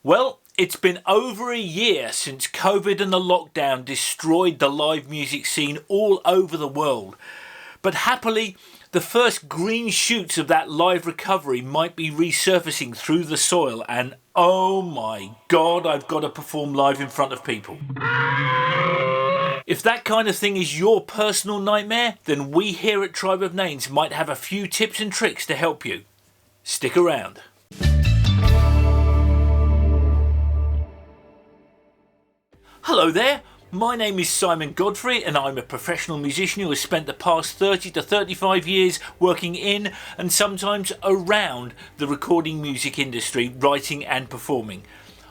Well, it's been over a year since COVID and the lockdown destroyed the live music scene all over the world. But happily, the first green shoots of that live recovery might be resurfacing through the soil, and oh my god, I've got to perform live in front of people. If that kind of thing is your personal nightmare, then we here at Tribe of Names might have a few tips and tricks to help you. Stick around. Hello there, my name is Simon Godfrey and I'm a professional musician who has spent the past 30 to 35 years working in and sometimes around the recording music industry, writing and performing.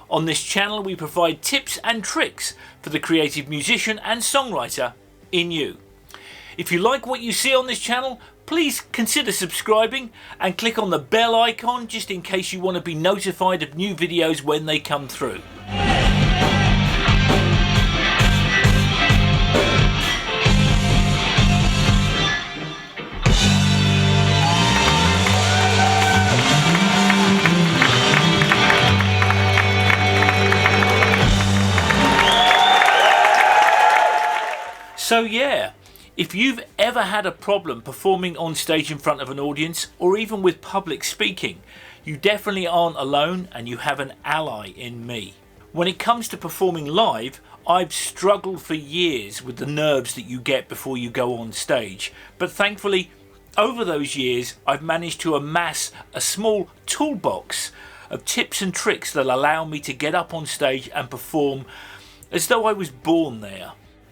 On this channel we provide tips and tricks for the creative musician and songwriter in you. If you like what you see on this channel, please consider subscribing and click on the bell icon just in case you want to be notified of new videos when they come through. So yeah, if you've ever had a problem performing on stage in front of an audience or even with public speaking, you definitely aren't alone and you have an ally in me. When it comes to performing live, I've struggled for years with the nerves that you get before you go on stage, but thankfully over those years I've managed to amass a small toolbox of tips and tricks that allow me to get up on stage and perform as though I was born there.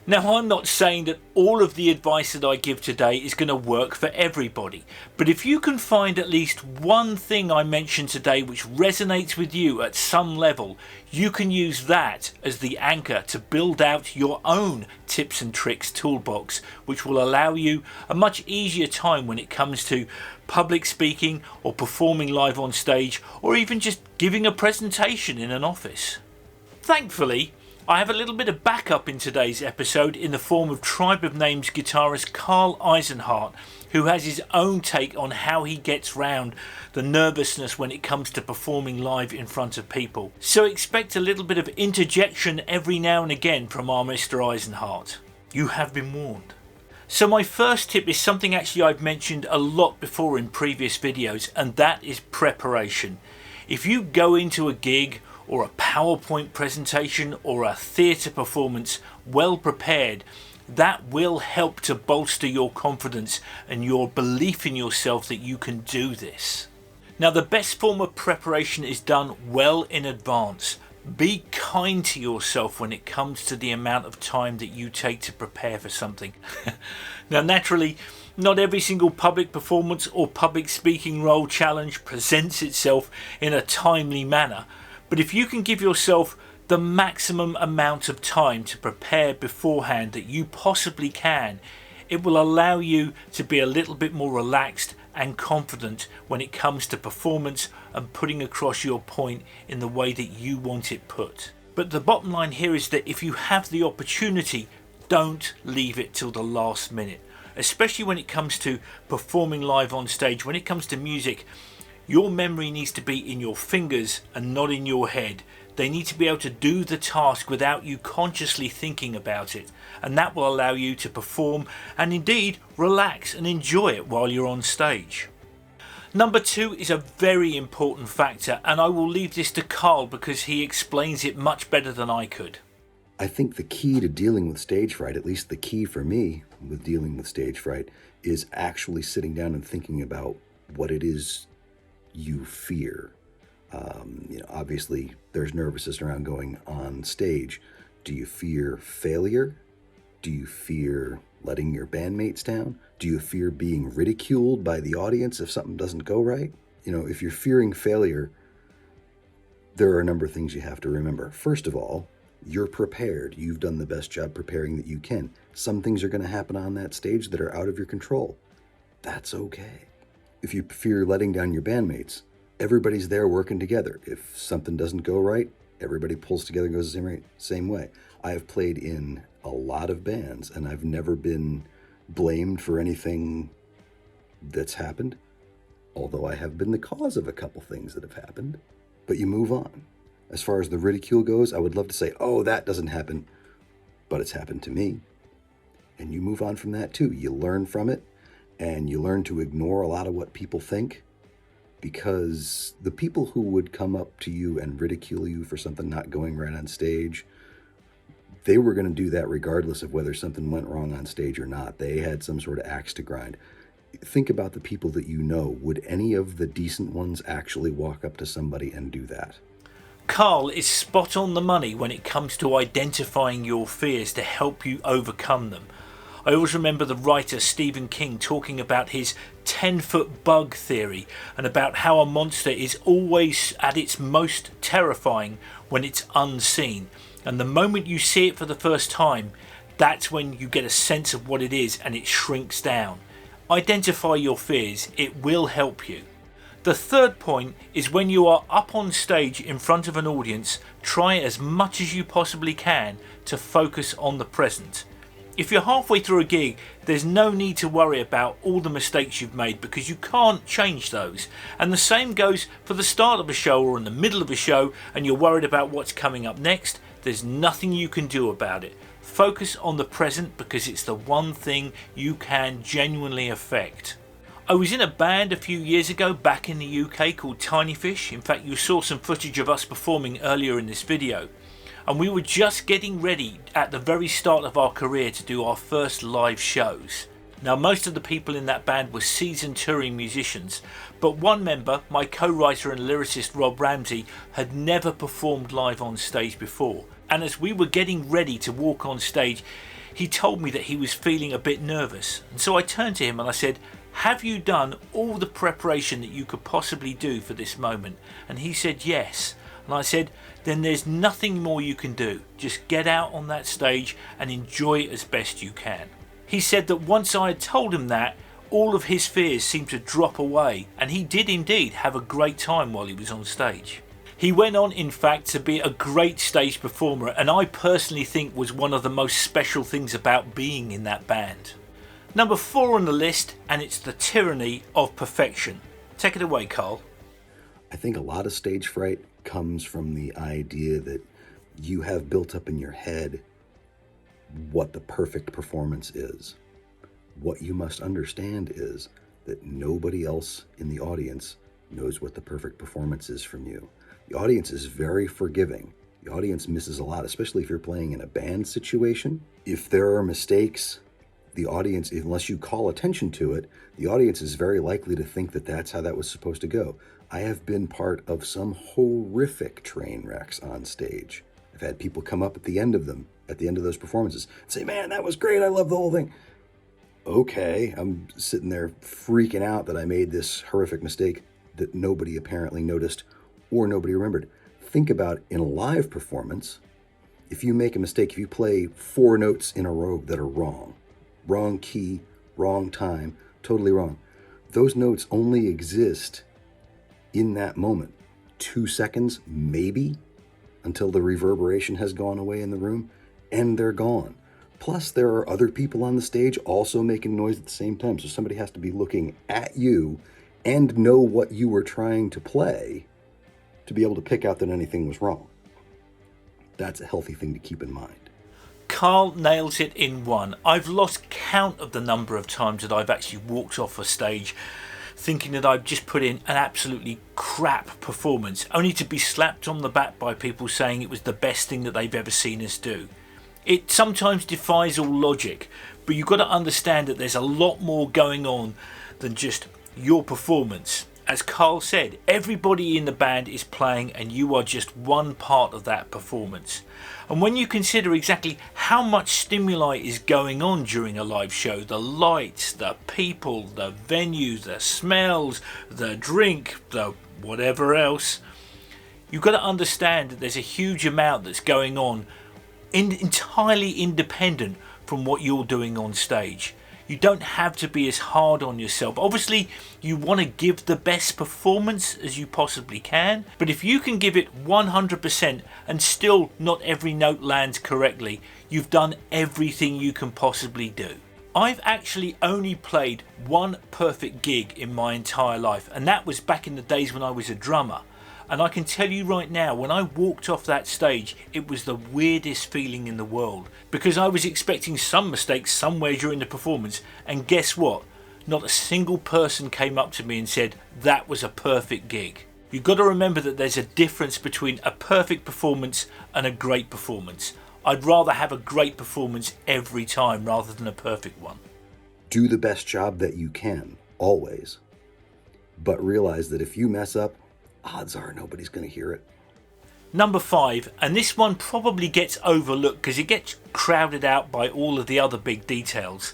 Now, I'm not saying that all of the advice that I give today is going to work for everybody, but if you can find at least one thing I mentioned today which resonates with you at some level, you can use that as the anchor to build out your own tips and tricks toolbox, which will allow you a much easier time when it comes to public speaking or performing live on stage or even just giving a presentation in an office. Thankfully, I have a little bit of backup in today's episode in the form of Tribe of Names guitarist Carl Eisenhart, who has his own take on how he gets round the nervousness when it comes to performing live in front of people. So expect a little bit of interjection every now and again from our Mr. Eisenhart. You have been warned. So my first tip is something actually I've mentioned a lot before in previous videos, and that is preparation. If you go into a gig or a PowerPoint presentation or a theatre performance well prepared, that will help to bolster your confidence and your belief in yourself that you can do this. Now, the best form of preparation is done well in advance. Be kind to yourself when it comes to the amount of time that you take to prepare for something. Now, naturally, not every single public performance or public speaking role challenge presents itself in a timely manner. But if you can give yourself the maximum amount of time to prepare beforehand that you possibly can, it will allow you to be a little bit more relaxed and confident when it comes to performance and putting across your point in the way that you want it put. But the bottom line here is that if you have the opportunity, don't leave it till the last minute. Especially when it comes to performing live on stage, when it comes to music, your memory needs to be in your fingers and not in your head. They need to be able to do the task without you consciously thinking about it, and that will allow you to perform and indeed relax and enjoy it while you're on stage. Number 2 is a very important factor, and I will leave this to Carl because he explains it much better than I could. I think the key to dealing with stage fright, at least the key for me with dealing with stage fright, is actually sitting down and thinking about what it is you fear. Obviously there's nervousness around going on stage. Do you fear failure? Do you fear letting your bandmates down? Do you fear being ridiculed by the audience if something doesn't go right? If you're fearing failure, there are a number of things you have to remember. First of all, you're prepared. You've done the best job preparing that you can. Some things are going to happen on that stage that are out of your control. That's okay. If you fear letting down your bandmates, everybody's there working together. If something doesn't go right, everybody pulls together and goes the same way. I have played in a lot of bands and I've never been blamed for anything that's happened, although I have been the cause of a couple things that have happened. But you move on. As far as the ridicule goes, I would love to say, oh, that doesn't happen, but it's happened to me. And you move on from that too. You learn from it, and you learn to ignore a lot of what people think, because the people who would come up to you and ridicule you for something not going right on stage, they were going to do that regardless of whether something went wrong on stage or not. They had some sort of axe to grind. Think about the people that you know. Would any of the decent ones actually walk up to somebody and do that? Carl is spot on the money when it comes to identifying your fears to help you overcome them. I always remember the writer Stephen King talking about his 10-foot bug theory, and about how a monster is always at its most terrifying when it's unseen. And the moment you see it for the first time, that's when you get a sense of what it is and it shrinks down. Identify your fears, it will help you. The third point is, when you are up on stage in front of an audience, try as much as you possibly can to focus on the present. If you're halfway through a gig, there's no need to worry about all the mistakes you've made, because you can't change those. And the same goes for the start of a show or in the middle of a show and you're worried about what's coming up next. There's nothing you can do about it. Focus on the present, because it's the one thing you can genuinely affect. I was in a band a few years ago back in the UK called Tiny Fish. In fact, you saw some footage of us performing earlier in this video. And we were just getting ready at the very start of our career to do our first live shows. Now, most of the people in that band were seasoned touring musicians, but one member, my co-writer and lyricist Rob Ramsey, had never performed live on stage before. And as we were getting ready to walk on stage, he told me that he was feeling a bit nervous. And so I turned to him and I said, "Have you done all the preparation that you could possibly do for this moment?" And he said yes. And I said, "Then there's nothing more you can do. Just get out on that stage and enjoy it as best you can." He said that once I had told him that, all of his fears seemed to drop away, and he did indeed have a great time while he was on stage. He went on, in fact, to be a great stage performer, and I personally think was one of the most special things about being in that band. Number 4 on the list, and it's the tyranny of perfection. Take it away, Carl. I think a lot of stage fright comes from the idea that you have built up in your head what the perfect performance is. What you must understand is that nobody else in the audience knows what the perfect performance is from you. The audience is very forgiving. The audience misses a lot, especially if you're playing in a band situation. If there are mistakes, the audience, unless you call attention to it, the audience is very likely to think that that's how that was supposed to go. I have been part of some horrific train wrecks on stage. I've had people come up at the end of those performances, and say, "Man, that was great. I love the whole thing." Okay, I'm sitting there freaking out that I made this horrific mistake that nobody apparently noticed or nobody remembered. Think about in a live performance, if you make a mistake, if you play 4 notes in a row that are wrong key, wrong time, totally wrong, those notes only exist in that moment. 2 seconds, maybe, until the reverberation has gone away in the room, and they're gone. Plus, there are other people on the stage also making noise at the same time, so somebody has to be looking at you and know what you were trying to play to be able to pick out that anything was wrong. That's a healthy thing to keep in mind. Carl nails it in one. I've lost count of the number of times that I've actually walked off a stage thinking that I've just put in an absolutely crap performance, only to be slapped on the back by people saying it was the best thing that they've ever seen us do. It sometimes defies all logic, but you've got to understand that there's a lot more going on than just your performance. As Carl said, everybody in the band is playing and you are just one part of that performance. And when you consider exactly how much stimuli is going on during a live show, the lights, the people, the venues, the smells, the drink, the whatever else, you've got to understand that there's a huge amount that's going on entirely independent from what you're doing on stage. You don't have to be as hard on yourself. Obviously, you want to give the best performance as you possibly can, but if you can give it 100% and still not every note lands correctly, you've done everything you can possibly do. I've actually only played one perfect gig in my entire life, and that was back in the days when I was a drummer. And I can tell you right now, when I walked off that stage, it was the weirdest feeling in the world, because I was expecting some mistakes somewhere during the performance, and guess what? Not a single person came up to me and said that was a perfect gig. You've got to remember that there's a difference between a perfect performance and a great performance. I'd rather have a great performance every time rather than a perfect one. Do the best job that you can, always. But realize that if you mess up, odds are nobody's going to hear it. Number 5, and this one probably gets overlooked because it gets crowded out by all of the other big details.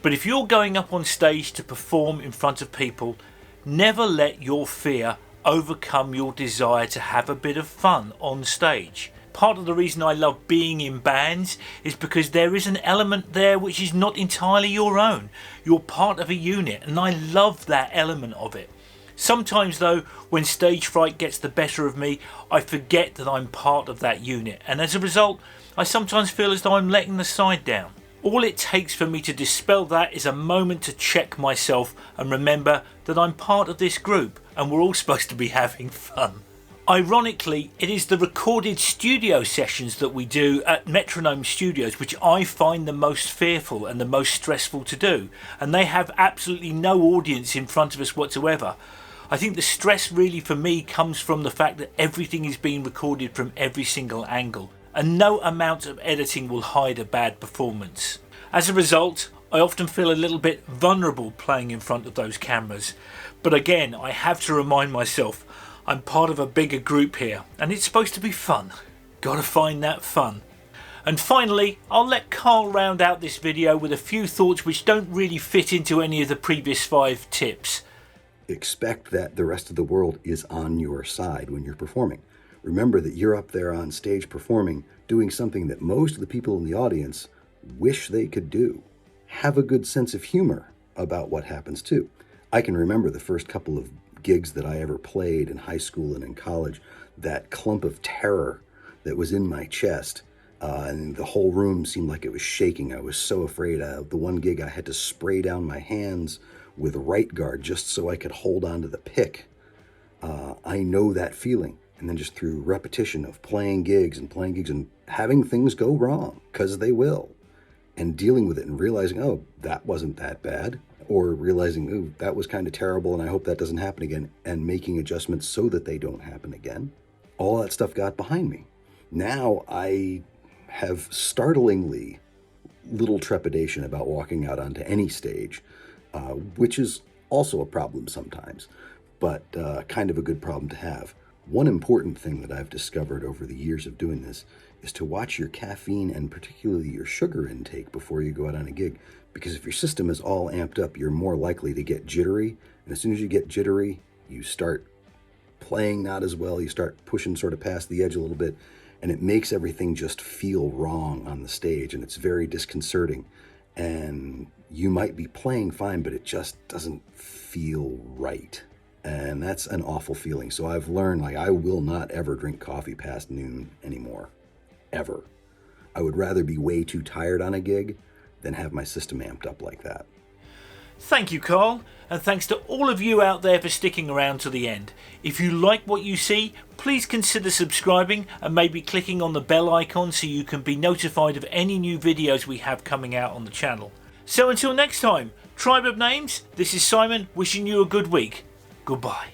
But if you're going up on stage to perform in front of people, never let your fear overcome your desire to have a bit of fun on stage. Part of the reason I love being in bands is because there is an element there which is not entirely your own. You're part of a unit, and I love that element of it. Sometimes though, when stage fright gets the better of me, I forget that I'm part of that unit, and as a result, I sometimes feel as though I'm letting the side down. All it takes for me to dispel that is a moment to check myself and remember that I'm part of this group and we're all supposed to be having fun. Ironically, it is the recorded studio sessions that we do at Metronome Studios which I find the most fearful and the most stressful to do, and they have absolutely no audience in front of us whatsoever. I think the stress really for me comes from the fact that everything is being recorded from every single angle, and no amount of editing will hide a bad performance. As a result, I often feel a little bit vulnerable playing in front of those cameras. But again, I have to remind myself, I'm part of a bigger group here, and it's supposed to be fun. Gotta find that fun. And finally, I'll let Carl round out this video with a few thoughts which don't really fit into any of the previous 5 tips. Expect that the rest of the world is on your side when you're performing. Remember that you're up there on stage performing, doing something that most of the people in the audience wish they could do. Have a good sense of humor about what happens too. I can remember the first couple of gigs that I ever played in high school and in college, that clump of terror that was in my chest, and the whole room seemed like it was shaking. I was so afraid. The one gig I had to spray down my hands with Right Guard just so I could hold on to the pick. I know that feeling. And then just through repetition of playing gigs and having things go wrong, because they will, and dealing with it and realizing, oh, that wasn't that bad, or realizing, oh, that was kind of terrible and I hope that doesn't happen again, and making adjustments so that they don't happen again. All that stuff got behind me. Now I have startlingly little trepidation about walking out onto any stage, which is also a problem sometimes, but kind of a good problem to have. One important thing that I've discovered over the years of doing this is to watch your caffeine and particularly your sugar intake before you go out on a gig. Because if your system is all amped up, you're more likely to get jittery. And as soon as you get jittery, you start playing not as well. You start pushing sort of past the edge a little bit. And it makes everything just feel wrong on the stage. And it's very disconcerting. And you might be playing fine, but it just doesn't feel right. And that's an awful feeling. So I've learned, I will not ever drink coffee past noon anymore. Ever. I would rather be way too tired on a gig than have my system amped up like that. Thank you, Carl, and thanks to all of you out there for sticking around to the end. If you like what you see, please consider subscribing and maybe clicking on the bell icon so you can be notified of any new videos we have coming out on the channel. So until next time, Tribe of Names, this is Simon wishing you a good week. Goodbye.